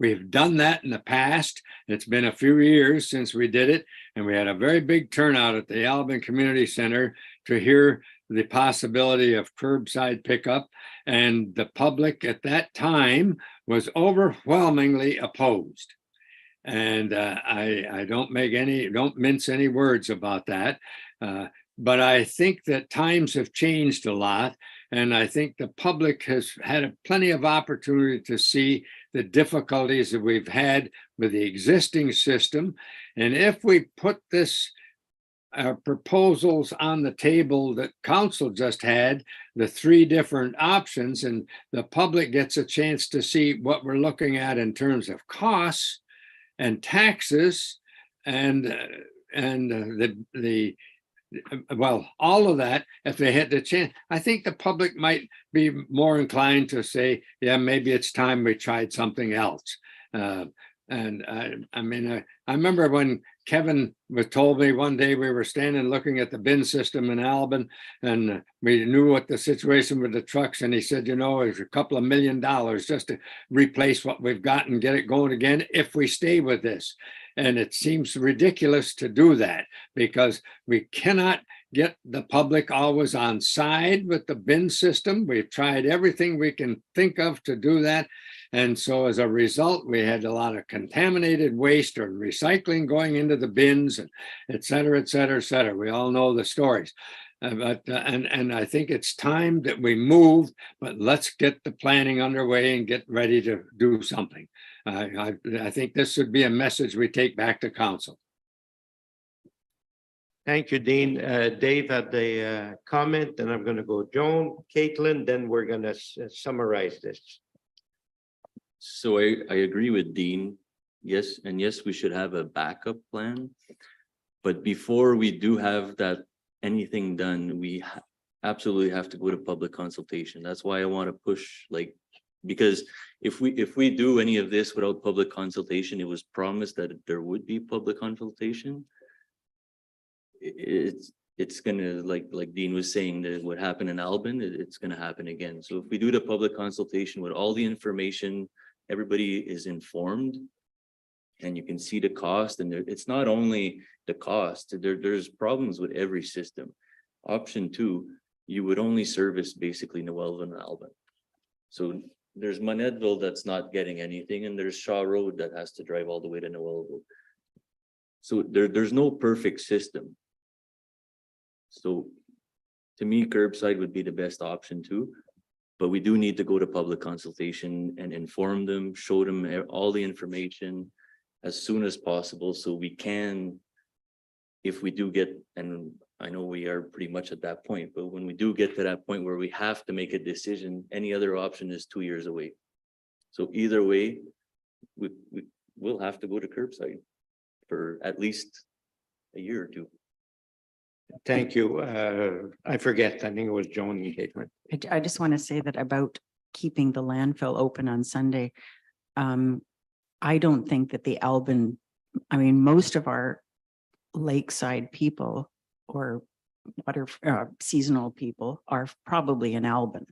We've done that in the past. It's been a few years since we did it, and we had a very big turnout at the Alvin Community Center to hear the possibility of curbside pickup. And the public at that time was overwhelmingly opposed. And I don't mince any words about that. But I think that times have changed a lot. And I think the public has had plenty of opportunity to see the difficulties that we've had with the existing system. And if we put this proposals on the table that council just had, the 3 different options, and the public gets a chance to see what we're looking at in terms of costs and taxes and well, all of that, if they had the chance, I think the public might be more inclined to say, yeah, maybe it's time we tried something else. And I mean, I remember when Kevin told me one day, we were standing looking at the bin system in Albin, and we knew what the situation with the trucks. And he said, you know, it's a couple of $1 million just to replace what we've got and get it going again if we stay with this. And it seems ridiculous to do that, because we cannot get the public always on side with the bin system. We've tried everything we can think of to do that. And so as a result, we had a lot of contaminated waste or recycling going into the bins, and et cetera, et cetera, et cetera. We all know the stories. And I think it's time that we move, but let's get the planning underway and get ready to do something. I think this would be a message we take back to council. Thank you, Dean. Dave had the comment, and I'm going to go Joan, Caitlin, then we're going to summarize this. So I agree with Dean. Yes, and yes, we should have a backup plan. But before we do have that anything done, we absolutely have to go to public consultation. That's why I want to push, like, because if we do any of this without public consultation, it was promised that there would be public consultation. It's gonna, like Dean was saying, that what happened in Albin, it's gonna happen again. So if we do the public consultation with all the information, everybody is informed, and you can see the cost, and it's not only the cost, there's problems with every system. Option 2, you would only service basically Noelville and Albin. So there's Monetville that's not getting anything, and there's Shaw Road that has to drive all the way to Noelville. So there's no perfect system. So to me, curbside would be the best option too. But we do need to go to public consultation and inform them, show them all the information as soon as possible, so we can, if we do get, and I know we are pretty much at that point, but when we do get to that point where we have to make a decision, any other option is 2 years away. So either way, we'll have to go to curbside for at least a year or 2. Thank you. I forget, I think it was Joan and Caitlin. I just want to say that about keeping the landfill open on Sunday. I don't think that the Albin, I mean, most of our lakeside people or water seasonal people are probably in Albin,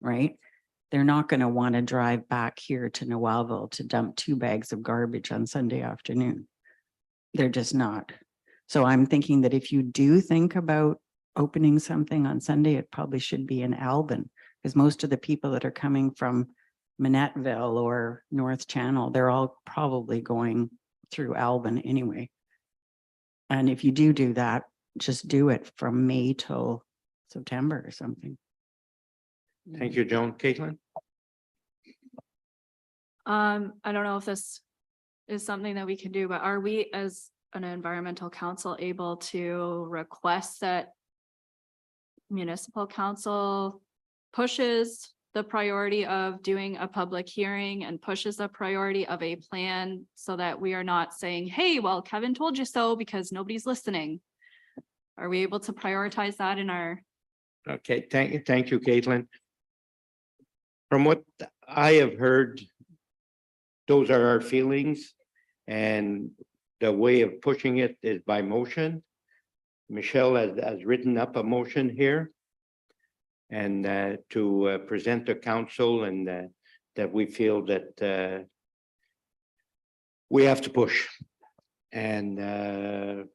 right? They're not going to want to drive back here to Noelville to dump 2 bags of garbage on Sunday afternoon. They're just not. So I'm thinking that if you do think about opening something on Sunday, it probably should be in Albin, because most of the people that are coming from Monetville or North Channel, they're all probably going through Albin anyway. And if you do that, just do it from May till September or something. Thank you, Joan. Caitlin? I don't know if this is something that we can do, but are we as an environmental council able to request that municipal council pushes the priority of doing a public hearing and pushes the priority of a plan so that we are not saying, hey, well, Kevin told you so because nobody's listening. Are we able to prioritize that in our, Okay, thank you, Caitlin. From what I have heard, those are our feelings, and the way of pushing it is by motion. Michelle has written up a motion here, and to present to council, and that we feel that we have to push. And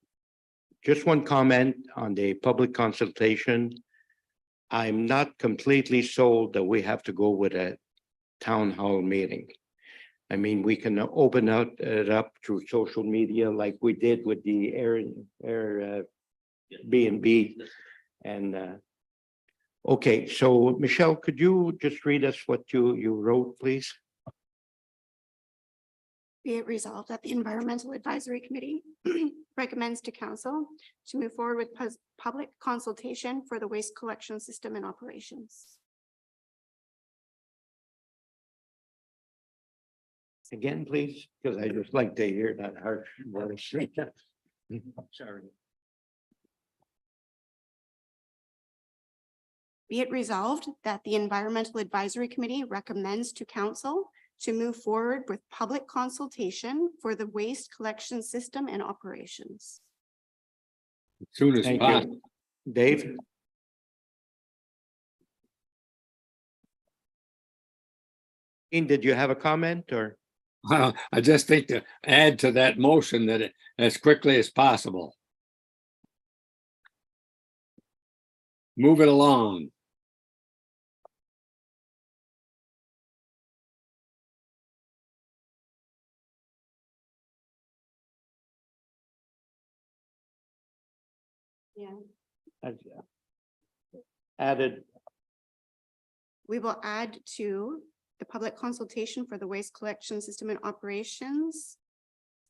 just one comment on the public consultation. I'm not completely sold that we have to go with a town hall meeting. I mean, we can open it up through social media like we did with the Airbnb. And okay, so Michelle, could you just read us what you wrote, please? Be it resolved that the Environmental Advisory Committee recommends to council to move forward with public consultation for the waste collection system and operations. Again, please, because I just like to hear that harsh voice. Sorry. Be it resolved that the Environmental Advisory Committee recommends to council to move forward with public consultation for the waste collection system and operations. As soon as Thank possible. you. Dave? Ian, did you have a comment or? I just think to add to that motion that as quickly as possible. Move it along. Yeah. Added, We will add to the public consultation for the waste collection system and operations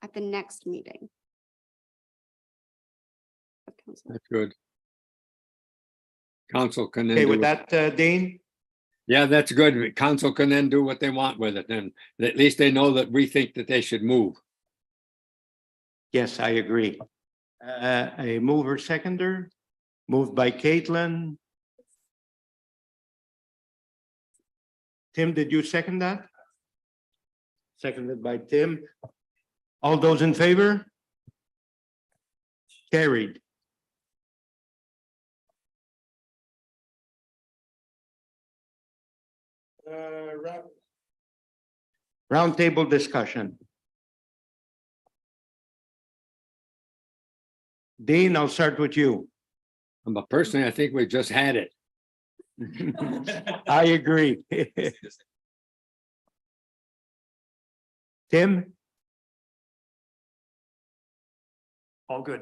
at the next meeting. of council. That's good. Council can then okay, do, with that, Dean? yeah, that's good. Council can then do what they want with it. And at least they know that we think that they should move. Yes, I agree. A mover seconder, moved by Caitlin. Tim, did you second that? Seconded by Tim. All those in favor? Carried. Roundtable discussion. Dean, I'll start with you. But personally, I think we just had it. I agree. Tim, All good.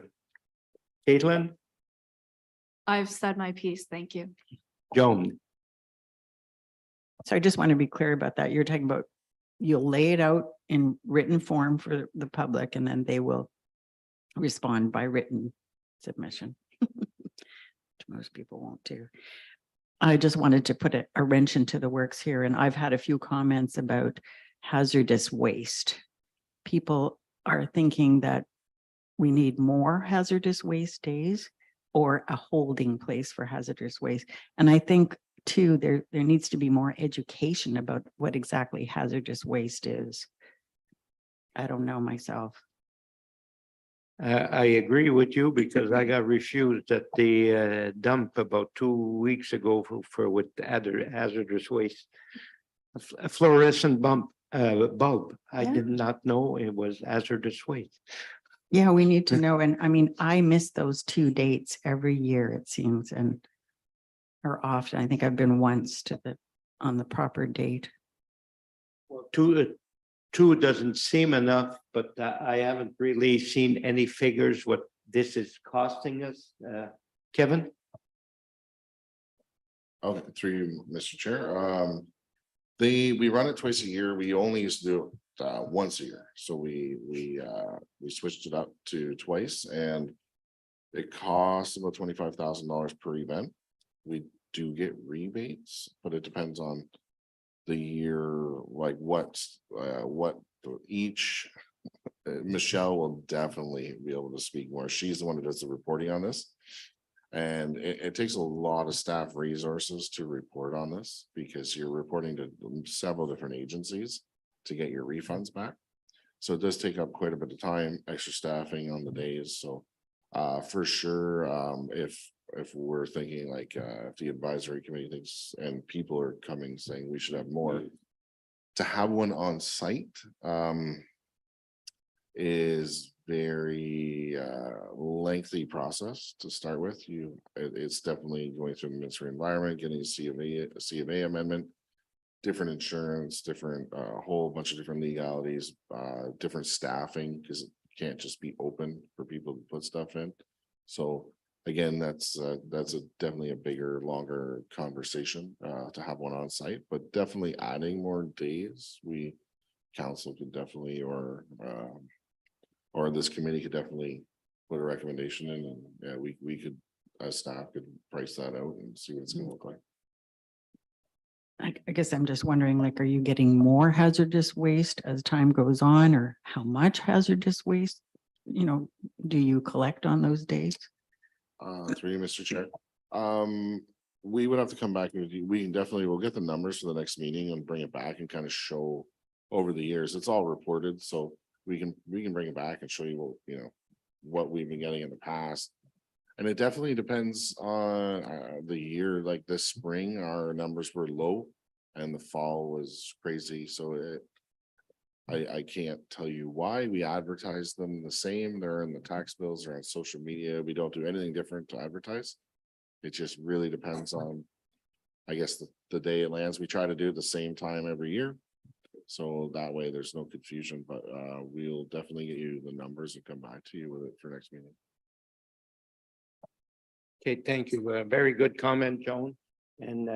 Caitlin, I've said my piece, thank you. Joan. So I just want to be clear about that. You're talking about, you'll lay it out in written form for the public and then they will respond by written submission. Which most people won't do. I just wanted to put a wrench into the works here, and I've had a few comments about hazardous waste. People are thinking that we need more hazardous waste days or a holding place for hazardous waste. And I think too, there needs to be more education about what exactly hazardous waste is. I don't know myself. I agree with you because I got refused at the dump about 2 weeks ago for with other hazardous waste. A fluorescent bulb. I Yeah. did not know it was hazardous waste. Yeah, we need to know. And I mean, I miss those 2 dates every year, it seems, and or often. I think I've been once on the proper date. Well, two doesn't seem enough, but I haven't really seen any figures what this is costing us. Kevin? Okay, through you, Mr. Chair. We run it twice a year. We only used to do it once a year. So we switched it up to twice and it costs about $25,000 per event. We do get rebates, but it depends on the year, like what each. Michelle will definitely be able to speak more. She's the one who does the reporting on this. And it takes a lot of staff resources to report on this because you're reporting to several different agencies to get your refunds back. So it does take up quite a bit of time, extra staffing on the days. So for sure, if we're thinking like if the advisory committee thinks and people are coming saying we should have more, to have one on site is very lengthy process to start with. It's definitely going through the ministry environment, getting a C of A amendment, different insurance, different whole bunch of different legalities, different staffing, because it can't just be open for people to put stuff in. So again, that's definitely a bigger, longer conversation to have one on site, but definitely adding more days. Council could definitely, or this committee could definitely put a recommendation in, and yeah, we could, as staff, could price that out and see what it's gonna look like. I guess I'm just wondering, like, are you getting more hazardous waste as time goes on, or how much hazardous waste, do you collect on those days? Through you, Mr. Chair. We would have to come back and we can definitely, we'll get the numbers for the next meeting and bring it back and kind of show over the years. It's all reported, so we can bring it back and show you what we've been getting in the past. And it definitely depends on the year. Like this spring, our numbers were low and the fall was crazy. So I can't tell you why. We advertise them the same. They're in the tax bills, they're on social media. We don't do anything different to advertise. It just really depends on, I guess, the day it lands. We try to do it the same time every year. So that way there's no confusion, but we'll definitely get you the numbers and come back to you with it for next meeting. Okay, thank you. Very good comment, Joan. And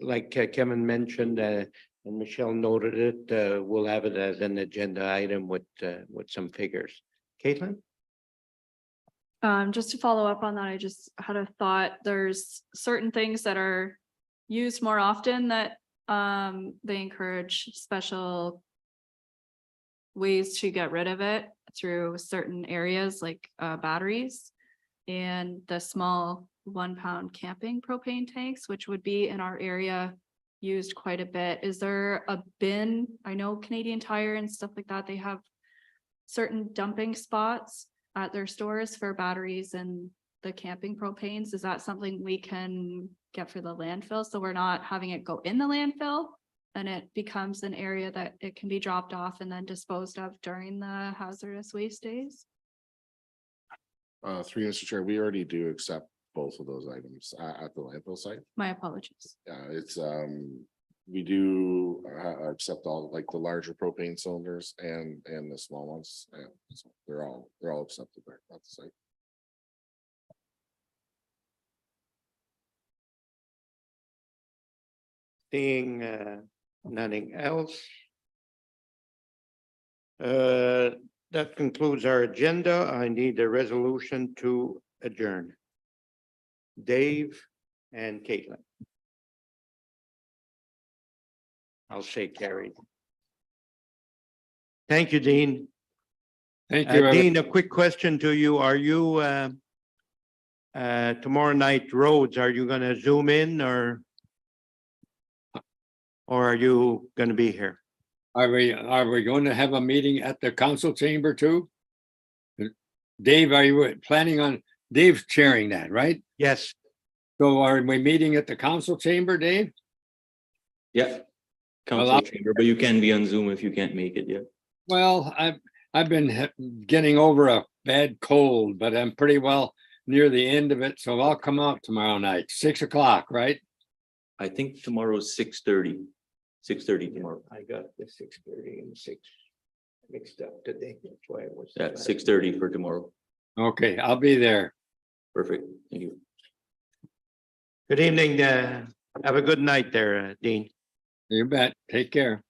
like Kevin mentioned, and Michelle noted it, we'll have it as an agenda item with some figures. Caitlin? Just to follow up on that, I just had a thought. There's certain things that are used more often that they encourage special ways to get rid of it through certain areas like batteries and the small 1 pound camping propane tanks, which would be in our area used quite a bit. Is there a bin? I know Canadian Tire and stuff like that, they have certain dumping spots at their stores for batteries and the camping propanes. Is that something we can get for the landfill? So we're not having it go in the landfill and it becomes an area that it can be dropped off and then disposed of during the hazardous waste days? Through you, Mr. Chair, we already do accept both of those items at the landfill site. My apologies. It's we do accept all, like the larger propane cylinders and the small ones. And so they're all accepted there at the site. Seeing nothing else. That concludes our agenda. I need a resolution to adjourn. Dave and Caitlin. I'll say carried. Thank you, Dean. Thank you. Dean, a quick question to you. Are you tomorrow night roads, are you gonna zoom in or are you gonna be here? Are we going to have a meeting at the council chamber too? Dave, are you planning on, Dave's chairing that, right? Yes. So are we meeting at the council chamber, Dave? Yeah. Council chamber, but you can be on Zoom if you can't make it yet. Well, I've been getting over a bad cold, but I'm pretty well near the end of it. So I'll come out tomorrow night, 6 o'clock, right? I think tomorrow's 6:30. 6:30 tomorrow. I got the 6:30 and 6 mixed up today. That's why it was. Yeah, 6:30 for tomorrow. Okay, I'll be there. Perfect. Thank you. Good evening. Have a good night there, Dean. You bet. Take care.